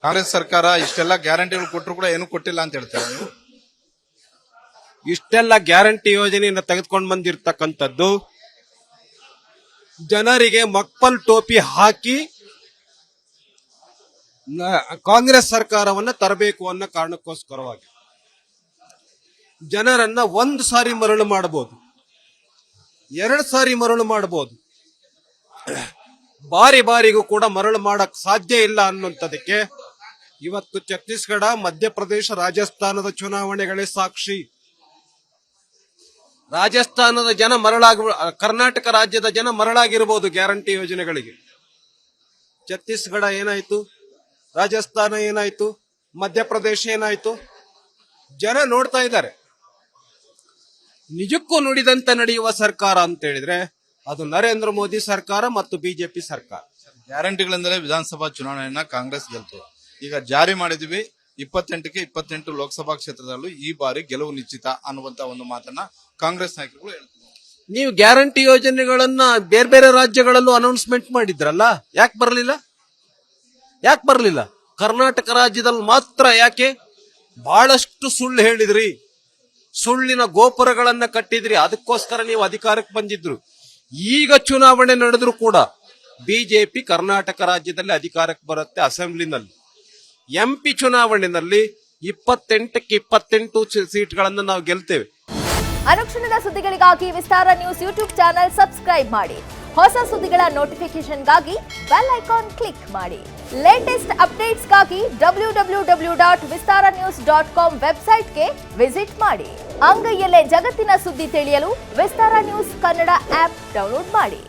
ಕಾಂಗ್ರೆಸ್ ಸರ್ಕಾರ ಇಷ್ಟೆಲ್ಲ ಗ್ಯಾರಂಟಿಗಳು ಕೊಟ್ಟರು ಕೂಡ ಏನು ಕೊಟ್ಟಿಲ್ಲ ಅಂತ ಹೇಳ್ತಾರೆ ನೀವು. ಇಷ್ಟೆಲ್ಲ ಗ್ಯಾರಂಟಿ ಯೋಜನೆಯನ್ನು ತೆಗೆದುಕೊಂಡು ಬಂದಿರತಕ್ಕಂಥದ್ದು ಜನರಿಗೆ ಮಕ್ಕಲ್ ಟೋಪಿ ಹಾಕಿ ಕಾಂಗ್ರೆಸ್ ಸರ್ಕಾರವನ್ನ ತರಬೇಕು ಅನ್ನೋ ಕಾರಣಕ್ಕೋಸ್ಕರವಾಗಿ ಜನರನ್ನ ಒಂದು ಸಾರಿ ಮರಳು ಮಾಡಬಹುದು, 2 ಸಾರಿ ಮರಳು ಮಾಡಬಹುದು, ಬಾರಿಗೂ ಕೂಡ ಮರಳು ಮಾಡಕ್ ಸಾಧ್ಯ ಇಲ್ಲ ಅನ್ನುವಂಥದಕ್ಕೆ ಇವತ್ತು ಛತ್ತೀಸ್ಗಢ, ಮಧ್ಯಪ್ರದೇಶ, ರಾಜಸ್ಥಾನದ ಚುನಾವಣೆಗಳೇ ಸಾಕ್ಷಿ. ರಾಜಸ್ಥಾನದ ಜನ ಕರ್ನಾಟಕ ರಾಜ್ಯದ ಜನ ಮರಳಾಗಿರ್ಬೋದು ಗ್ಯಾರಂಟಿ ಯೋಜನೆಗಳಿಗೆ. ಛತ್ತೀಸ್ಗಢ ಏನಾಯ್ತು, ರಾಜಸ್ಥಾನ ಏನಾಯ್ತು, ಮಧ್ಯಪ್ರದೇಶ ಏನಾಯ್ತು, ಜನ ನೋಡ್ತಾ ಇದ್ದಾರೆ. ನಿಜಕ್ಕೂ ನುಡಿದಂತೆ ನಡೆಯುವ ಸರ್ಕಾರ ಅಂತ ಹೇಳಿದ್ರೆ ಅದು ನರೇಂದ್ರ ಮೋದಿ ಸರ್ಕಾರ ಮತ್ತು ಬಿಜೆಪಿ ಸರ್ಕಾರ. ಗ್ಯಾರಂಟಿಗಳೆಂದರೆ ವಿಧಾನಸಭಾ ಚುನಾವಣೆಯನ್ನ ಕಾಂಗ್ರೆಸ್ ಗೆಲ್ತು. ಈಗ ಜಾರಿ ಮಾಡಿದ್ವಿ 28ಕ್ಕೆ 28 ಲೋಕಸಭಾ ಕ್ಷೇತ್ರದಲ್ಲೂ ಈ ಬಾರಿ ಗೆಲುವು ನಿಶ್ಚಿತ ಅನ್ನುವಂತ ಒಂದು ಮಾತನ್ನ ಕಾಂಗ್ರೆಸ್ ನಾಯಕರು ಹೇಳ್ತಾರೆ. ನೀವು ಗ್ಯಾರಂಟಿ ಯೋಜನೆಗಳನ್ನ ಬೇರೆ ರಾಜ್ಯಗಳಲ್ಲೂ ಅನೌನ್ಸ್ಮೆಂಟ್ ಮಾಡಿದ್ರಲ್ಲ, ಯಾಕೆ ಬರಲಿಲ್ಲ? ಕರ್ನಾಟಕ ರಾಜ್ಯದಲ್ಲಿ ಮಾತ್ರ ಯಾಕೆ? ಬಹಳಷ್ಟು ಸುಳ್ಳು ಹೇಳಿದ್ರಿ, ಸುಳ್ಳಿನ ಗೋಪುರಗಳನ್ನ ಕಟ್ಟಿದ್ರಿ, ಅದಕ್ಕೋಸ್ಕರ ನೀವು ಅಧಿಕಾರಕ್ಕೆ ಬಂದಿದ್ರು. ಈಗ ಚುನಾವಣೆ ನಡೆದ್ರು ಕೂಡ ಬಿಜೆಪಿ ಕರ್ನಾಟಕ ರಾಜ್ಯದಲ್ಲಿ ಅಧಿಕಾರಕ್ಕೆ ಬರುತ್ತೆ. ಅಸೆಂಬ್ಲಿನಲ್ಲಿ ಎಂಪಿ ಚುನಾವಣೆಯಲ್ಲಿ 28ಕ್ಕೆ 28 ಸೀಟ್ಗಳನ್ನು ನಾವು ಗೆಲ್ತೇವೆ. ಅನುಕ್ಷಣದ ಸುದ್ದಿಗಳಿಗಾಗಿ ವಿಸ್ತಾರ ನ್ಯೂಸ್ ಯೂಟ್ಯೂಬ್ ಚಾನೆಲ್ ಸಬ್ಸ್ಕ್ರೈಬ್ ಮಾಡಿ. ಹೊಸ ಸುದ್ದಿಗಳ ನೋಟಿಫಿಕೇಶನ್ಗಾಗಿ ಬೆಲ್ ಐಕಾನ್ ಕ್ಲಿಕ್ ಮಾಡಿ. ಲೇಟೆಸ್ಟ್ ಅಪ್ಡೇಟ್ಸ್ಗಾಗಿ www.vistaranews.com ವೆಬ್ಸೈಟ್ಗೆ ವಿಸಿಟ್ ಮಾಡಿ. ಅಂಗೈಯಲ್ಲೇ ಜಗತ್ತಿನ ಸುದ್ದಿ ತಿಳಿಯಲು ವಿಸ್ತಾರ ನ್ಯೂಸ್ ಕನ್ನಡ ಆಪ್ ಡೌನ್ಲೋಡ್ ಮಾಡಿ.